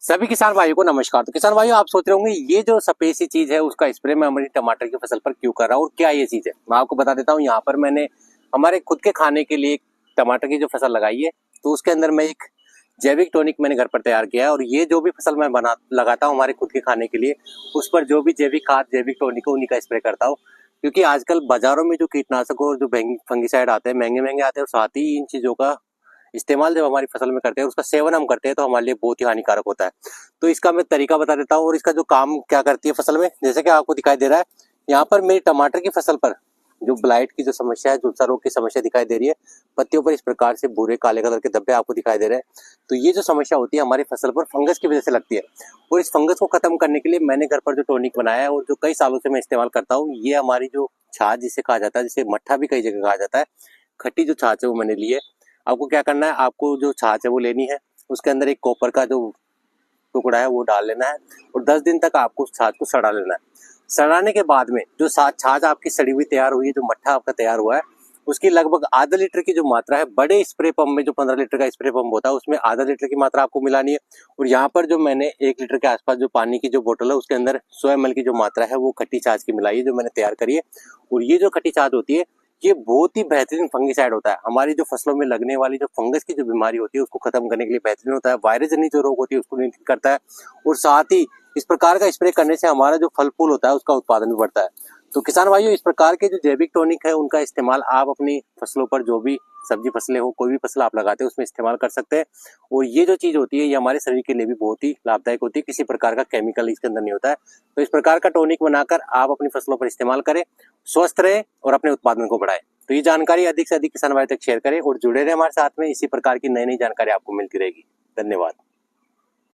सभी किसान भाइयों को नमस्कार। तो किसान भाइयों, आप सोच रहे होंगे ये जो सफेद सी चीज है उसका स्प्रे मैं हमारी टमाटर की फसल पर क्यों कर रहा हूँ और क्या ये चीज है। मैं आपको बता देता हूँ। यहाँ पर मैंने हमारे खुद के खाने के लिए टमाटर की जो फसल लगाई है, तो उसके अंदर मैं एक जैविक टॉनिक मैंने घर पर तैयार किया है। और ये जो भी फसल मैं लगाता हूँ हमारे खुद के खाने के लिए, उस पर जो भी जैविक खाद जैविक टॉनिक है उन्हीं का स्प्रे करता हूँ। क्योंकि आजकल बाजारों में जो कीटनाशक और जो फंगीसाइड आते हैं महंगे महंगे आते हैं, और साथ ही इन चीजों का इस्तेमाल जब हमारी फसल में करते हैं, उसका सेवन हम करते हैं, तो हमारे लिए बहुत ही हानिकारक होता है। तो इसका मैं तरीका बता देता हूँ और इसका जो काम क्या करती है फसल में। जैसे कि आपको दिखाई दे रहा है यहाँ पर मेरी टमाटर की फसल पर जो ब्लाइट की जो समस्या है, झुलसा रोग की समस्या दिखाई दे रही है। पत्तियों पर इस प्रकार से भूरे काले कलर के धब्बे आपको दिखाई दे रहे हैं। तो ये जो समस्या होती है हमारी फसल पर फंगस की वजह से लगती है। और इस फंगस को खत्म करने के लिए मैंने घर पर जो टॉनिक बनाया है और जो कई सालों से मैं इस्तेमाल करता हूँ, ये हमारी जो छाछ जिसे कहा जाता है, जिसे मट्ठा भी कई जगह कहा जाता है, खट्टी जो छाछ है वो मैंने ली है। आपको क्या करना है, आपको जो छाछ है वो लेनी है, उसके अंदर एक कॉपर का जो टुकड़ा है वो डाल लेना है और 10 दिन तक आपको उस छाछ को सड़ा लेना है। सड़ाने के बाद में जो छाछ आपकी सड़ी हुई तैयार हुई है, जो मट्ठा आपका तैयार हुआ है, उसकी लगभग आधा लीटर की जो मात्रा है, बड़े स्प्रे पंप में जो 15 लीटर का स्प्रे पंप होता है उसमें आधा लीटर की मात्रा आपको मिलानी है। और यहाँ पर जो मैंने 1 लीटर के आसपास जो पानी की जो बोतल है उसके अंदर 100 ml की जो मात्रा है वो खट्टी छाछ की मिलाई है, जो मैंने तैयार करी है। और ये जो खट्टी छाछ होती है ये बहुत ही बेहतरीन फंगीसाइड होता है। हमारी जो फसलों में लगने वाली जो फंगस की जो बीमारी होती है उसको खत्म करने के लिए बेहतरीन होता है। वायरस जनित जो रोग होती है उसको नियंत्रित करता है। और साथ ही इस प्रकार का स्प्रे करने से हमारा जो फल फूल होता है उसका उत्पादन भी बढ़ता है। तो किसान भाइयों, इस प्रकार के जो जैविक टॉनिक है उनका इस्तेमाल आप अपनी फसलों पर, जो भी सब्जी फसलें हो, कोई भी फसल आप लगाते हैं उसमें इस्तेमाल कर सकते हैं। और ये जो चीज होती है ये हमारे शरीर के लिए भी बहुत ही लाभदायक होती है। किसी प्रकार का केमिकल इसके अंदर नहीं होता है। तो इस प्रकार का टॉनिक बनाकर आप अपनी फसलों पर इस्तेमाल करें, स्वस्थ रहे और अपने उत्पादन को बढ़ाएं। तो ये जानकारी अधिक से अधिक किसान भाई तक शेयर करें और जुड़े रहे हमारे साथ में। इसी प्रकार की नई नई जानकारी आपको मिलती रहेगी। धन्यवाद।